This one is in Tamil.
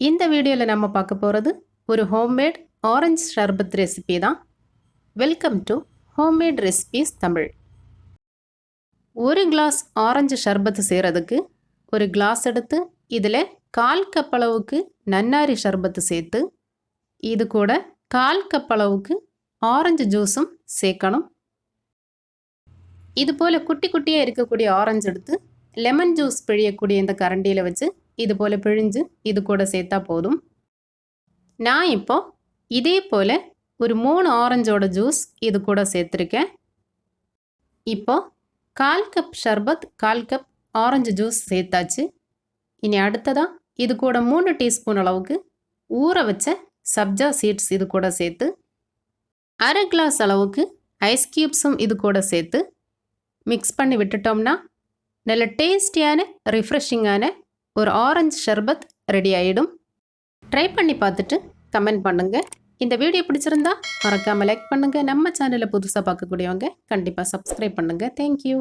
இந்த வீடியோவில் நம்ம பார்க்க போகிறது ஒரு ஹோம்மேட் ஆரஞ்சு ஷர்பத் ரெசிபி தான். Welcome to homemade recipes Tamil. ஒரு கிளாஸ் ஆரஞ்சு ஷர்பத்து செய்கிறதுக்கு ஒரு கிளாஸ் எடுத்து இதில் 1/4 கப் அளவுக்கு நன்னாரி ஷர்பத்து சேர்த்து இது கூட 1/4 கப் அளவுக்கு ஆரஞ்சு ஜூஸும் சேர்க்கணும். இது போல் குட்டி குட்டியாக இருக்கக்கூடிய ஆரஞ்சு எடுத்து லெமன் ஜூஸ் பிழியக்கூடிய இந்த கரண்டியில் வச்சு இது போல் பிழிஞ்சு இது கூட சேர்த்தா போதும். நான் இப்போ இதே போல் ஒரு 3 ஆரஞ்சோட ஜூஸ் இது கூட சேர்த்துருக்கேன். இப்போ 1/4 cup sharbat 1/4 cup orange juice சேர்த்தாச்சு. இனி அடுத்ததாக இது கூட 3 டீஸ்பூன் அளவுக்கு ஊற வச்ச சப்ஜா சீட்ஸ் இது கூட சேர்த்து 1/2 கிளாஸ் அளவுக்கு ஐஸ் கியூப்ஸும் இது கூட சேர்த்து மிக்ஸ் பண்ணி விட்டுட்டோம்னா நல்ல டேஸ்டியான ரிஃப்ரெஷிங்கான ஒரு ஆரஞ்சு ஷர்பத் ரெடி ஆகிடும். ட்ரை பண்ணி பார்த்துட்டு கமெண்ட் பண்ணுங்கள். இந்த வீடியோ பிடிச்சிருந்தா மறக்காமல் லைக் பண்ணுங்கள். நம்ம சேனலை புதுசாக பார்க்கக்கூடியவங்க கண்டிப்பாக சப்ஸ்கிரைப் பண்ணுங்கள். தேங்க்யூ.